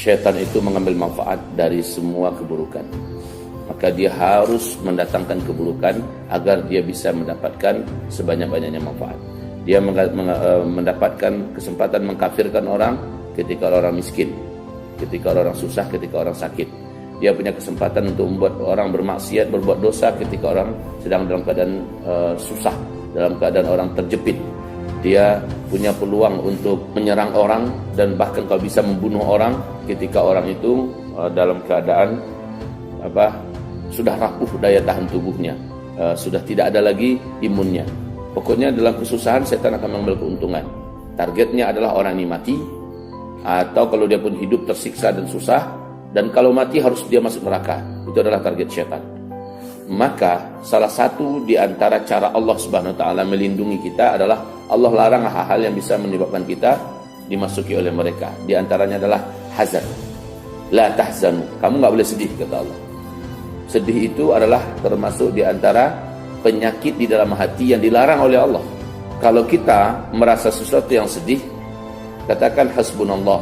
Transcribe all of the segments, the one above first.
syaitan itu mengambil manfaat dari semua keburukan. Maka dia harus mendatangkan keburukan agar dia bisa mendapatkan sebanyak-banyaknya manfaat. Dia mendapatkan kesempatan mengkafirkan orang ketika orang miskin, ketika orang susah, ketika orang sakit. Dia punya kesempatan untuk membuat orang bermaksiat, berbuat dosa ketika orang sedang dalam keadaan susah, dalam keadaan orang terjepit. Dia punya peluang untuk menyerang orang dan bahkan kalau bisa membunuh orang ketika orang itu dalam keadaan sudah rapuh daya tahan tubuhnya, sudah tidak ada lagi imunnya. Pokoknya dalam kesusahan setan akan mengambil keuntungan. Targetnya adalah orang ini mati, atau kalau dia pun hidup tersiksa dan susah, dan kalau mati harus dia masuk neraka. Itu adalah target setan. Maka salah satu di antara cara Allah Subhanahu wa taala melindungi kita adalah Allah larang hal-hal yang bisa menyebabkan kita dimasuki oleh mereka. Di antaranya adalah hazan. La tahzanu. Kamu enggak boleh sedih, kata Allah. Sedih itu adalah termasuk di antara penyakit di dalam hati yang dilarang oleh Allah. Kalau kita merasa sesuatu yang sedih, katakan hasbunallah,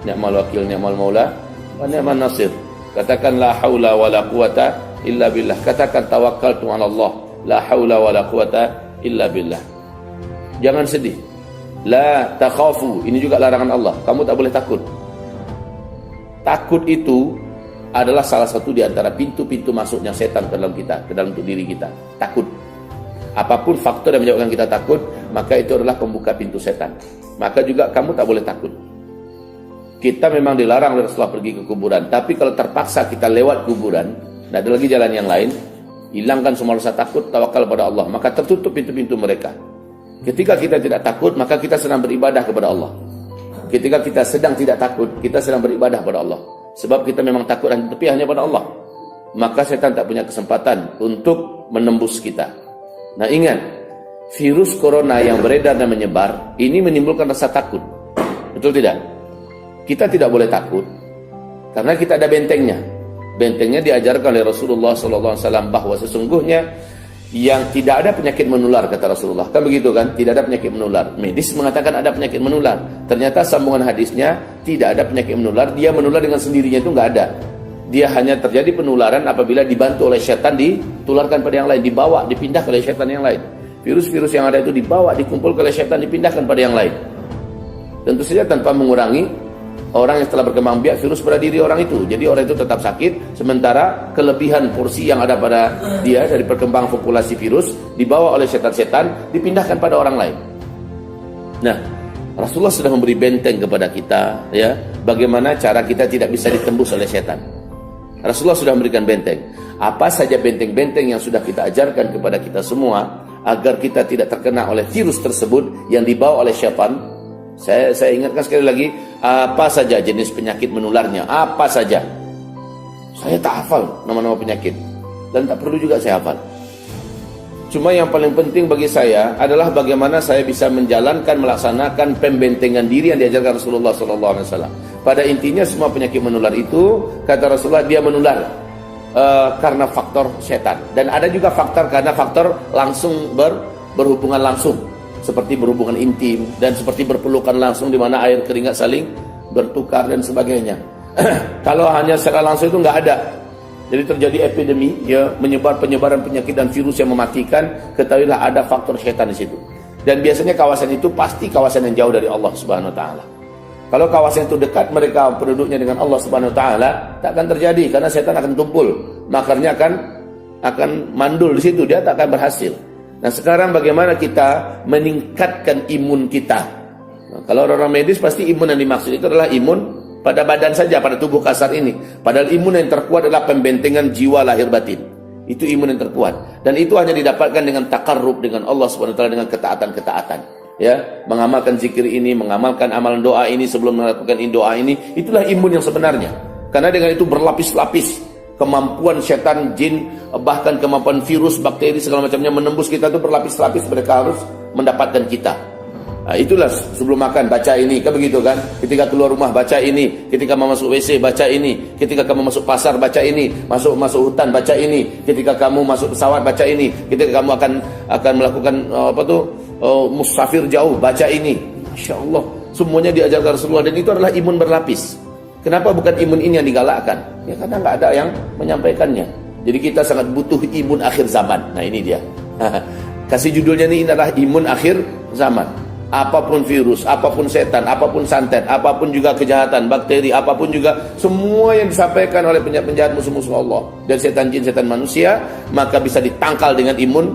ni'mal wakil, ni'mal maula, wa ni'man nasir. Katakan la haula wa la quwata illa billah. Katakan tawakkaltu 'ala Allah, la haula wa la quwata illa billah. Jangan sedih. La takhafu, ini juga larangan Allah. Kamu tak boleh takut. Takut itu adalah salah satu di antara pintu-pintu masuknya setan ke dalam kita, ke dalam diri kita. Takut. Apapun faktor yang menyebabkan kita takut, maka itu adalah pembuka pintu setan. Maka juga kamu tak boleh takut. Kita memang dilarang oleh Rasulullah pergi ke kuburan, tapi kalau terpaksa kita lewat kuburan, tidak ada lagi jalan yang lain, hilangkan semua rasa takut, tawakal pada Allah, maka tertutup pintu-pintu mereka. Ketika kita tidak takut, maka kita sedang beribadah kepada Allah. Ketika kita sedang tidak takut, kita sedang beribadah kepada Allah. Sebab kita memang takut tapi hanya pada Allah. Maka setan tak punya kesempatan untuk menembus kita. Nah ingat, virus corona yang beredar dan menyebar ini menimbulkan rasa takut. Betul tidak? Kita tidak boleh takut karena kita ada bentengnya. Bentengnya diajarkan oleh Rasulullah SAW bahwa sesungguhnya yang tidak ada penyakit menular, kata Rasulullah. Kan begitu kan? Tidak ada penyakit menular. Medis mengatakan ada penyakit menular. Ternyata sambungan hadisnya tidak ada penyakit menular. Dia menular dengan sendirinya itu nggak ada. Dia hanya terjadi penularan apabila dibantu oleh syaitan, ditularkan pada yang lain, dibawa, dipindahkan oleh syaitan yang lain. Virus-virus yang ada itu dibawa, dikumpulkan oleh syaitan, dipindahkan pada yang lain. Tentu saja tanpa mengurangi orang yang telah berkembang biak virus pada diri orang itu. Jadi orang itu tetap sakit, sementara kelebihan porsi yang ada pada dia dari perkembangan populasi virus dibawa oleh setan-setan, dipindahkan pada orang lain. Nah, Rasulullah sudah memberi benteng kepada kita, ya, bagaimana cara kita tidak bisa ditembus oleh setan. Rasulullah sudah memberikan benteng. Apa saja benteng-benteng yang sudah kita ajarkan kepada kita semua agar kita tidak terkena oleh virus tersebut yang dibawa oleh syaitan. Saya ingatkan sekali lagi, apa saja jenis penyakit menularnya, apa saja. Saya tak hafal nama-nama penyakit dan tak perlu juga saya hafal. Cuma yang paling penting bagi saya adalah bagaimana saya bisa menjalankan, melaksanakan pembentengan diri yang diajarkan Rasulullah SAW. Pada intinya semua penyakit menular itu, kata Rasulullah, dia menular karena faktor setan. Dan ada juga faktor karena faktor langsung berhubungan langsung, seperti berhubungan intim dan seperti berpelukan langsung di mana air keringat saling bertukar dan sebagainya. Kalau hanya secara langsung itu nggak ada. Jadi terjadi epidemi, ya, penyebaran penyakit dan virus yang mematikan, ketahuilah ada faktor setan di situ. Dan biasanya kawasan itu pasti kawasan yang jauh dari Allah Subhanahu wa taala. Kalau kawasan itu dekat mereka penduduknya dengan Allah Subhanahu wa taala, tak akan terjadi karena setan akan tumpul. Makarnya akan mandul di situ, dia tak akan berhasil. Nah, sekarang bagaimana kita meningkatkan imun kita? Nah, kalau orang medis pasti imun yang dimaksud itu adalah imun pada badan saja, pada tubuh kasar ini. Padahal imun yang terkuat adalah pembentengan jiwa lahir batin. Itu imun yang terkuat. Dan itu hanya didapatkan dengan takarrub dengan Allah Subhanahu wa taala, dengan ketaatan-ketaatan. Ya, mengamalkan zikir ini, mengamalkan amalan doa ini sebelum melakukan doa ini, itulah imun yang sebenarnya. Karena dengan itu berlapis-lapis kemampuan setan, jin, bahkan kemampuan virus, bakteri segala macamnya menembus kita itu berlapis-lapis, mereka harus mendapatkan kita. Nah, itulah sebelum makan baca ini, kan begitu kan? Ketika keluar rumah baca ini, ketika mau masuk WC baca ini, ketika kamu masuk pasar baca ini, masuk hutan baca ini, ketika kamu masuk pesawat baca ini, ketika kamu akan melakukan musafir jauh baca ini. Masya Allah, semuanya diajarkan Rasulullah, dan itu adalah imun berlapis. Kenapa bukan imun ini yang digalakkan? Ya karena nggak ada yang menyampaikannya. Jadi kita sangat butuh imun akhir zaman. Nah ini dia. Kasih judulnya ini adalah imun akhir zaman. Apapun virus, apapun setan, apapun santet, apapun juga kejahatan, bakteri, apapun juga, semua yang disampaikan oleh penjahat-penjahat musuh-musuh Allah dan setan jin, setan manusia, maka bisa ditangkal dengan imun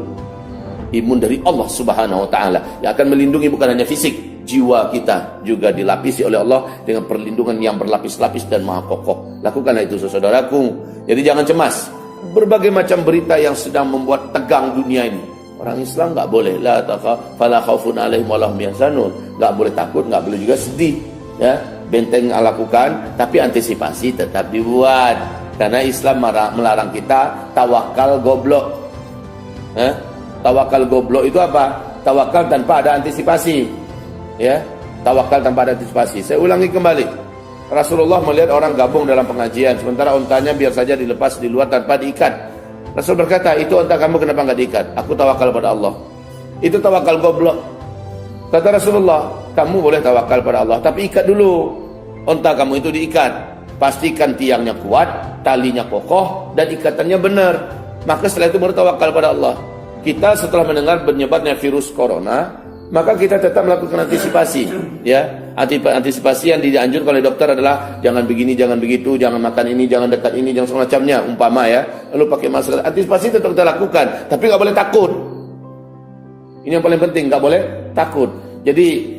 dari Allah Subhanahu wa taala yang akan melindungi bukan hanya fisik, jiwa kita juga dilapisi oleh Allah dengan perlindungan yang berlapis-lapis dan maha kokoh. Lakukanlah itu saudaraku. Jadi jangan cemas. Berbagai macam berita yang sedang membuat tegang dunia ini. Orang Islam nggak boleh la fala khaufun alaihim wa lahum yahzanun. Nggak boleh takut, nggak boleh juga sedih. Ya, benteng lakukan, tapi antisipasi tetap dibuat. Karena Islam melarang kita tawakal goblok. Tawakal goblok itu apa? Tawakal tanpa ada antisipasi. Ya, tawakal tanpa ada antisipasi. Saya ulangi kembali. Rasulullah melihat orang gabung dalam pengajian, sementara untanya biar saja dilepas di luar tanpa diikat. Rasul berkata, itu unta kamu kenapa nggak diikat? Aku tawakal pada Allah. Itu tawakal goblok. Kata Rasulullah, kamu boleh tawakal pada Allah, tapi ikat dulu. Unta kamu itu diikat. Pastikan tiangnya kuat, talinya kokoh, dan ikatannya benar. Maka setelah itu baru tawakal pada Allah. Kita setelah mendengar menyebarnya virus corona, maka kita tetap melakukan antisipasi. Ya, antisipasi yang dianjurkan oleh dokter adalah jangan begini, jangan begitu, jangan makan ini, jangan dekat ini, jangan semacamnya, umpama ya. Lalu pakai masker. Antisipasi tetap kita lakukan, tapi nggak boleh takut. Ini yang paling penting, nggak boleh takut. Jadi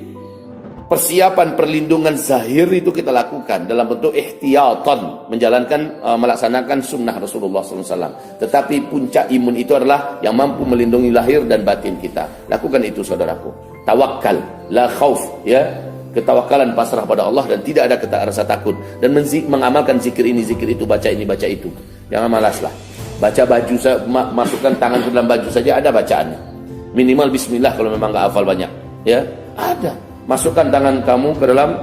persiapan perlindungan zahir itu kita lakukan dalam bentuk ihtiyatan, melaksanakan sunnah Rasulullah SAW. Tetapi puncak imun itu adalah yang mampu melindungi lahir dan batin kita. Lakukan itu saudaraku. Tawakal, la khauf, ya. Ketawakalan pasrah pada Allah dan tidak ada rasa takut, dan mengamalkan zikir ini, zikir itu, baca ini, baca itu. Jangan malaslah. Baca baju, masukkan tangan ke dalam baju saja ada bacaannya. Minimal bismillah kalau memang nggak hafal banyak. Ya, ada. Masukkan tangan kamu ke dalam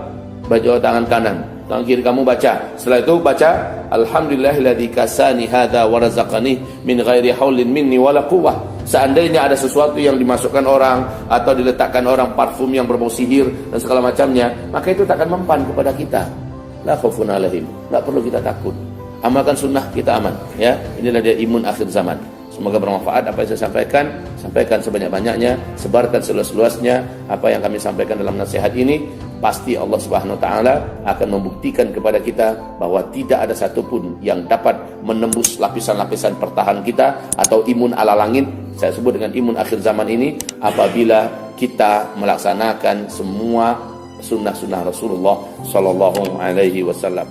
baju tangan kanan, tangan kiri kamu baca. Setelah itu baca alhamdulillahilladzi kasani hadza wa razaqani min ghairi haulin minni wala quwwah. Seandainya ada sesuatu yang dimasukkan orang atau diletakkan orang, parfum yang berbau sihir dan segala macamnya, maka itu tak akan mempan kepada kita. La khaufun alaihim. Enggak perlu kita takut. Amalkan sunnah, kita aman, ya. Inilah dia imun akhir zaman. Semoga bermanfaat apa yang saya sampaikan. Sampaikan sebanyak-banyaknya, sebarkan seluas-luasnya apa yang kami sampaikan dalam nasihat ini. Pasti Allah Subhanahu wa taala akan membuktikan kepada kita bahwa tidak ada satupun yang dapat menembus lapisan-lapisan pertahanan kita atau imun ala langit. Saya sebut dengan imun akhir zaman ini apabila kita melaksanakan semua sunnah-sunnah Rasulullah sallallahu alaihi wasallam.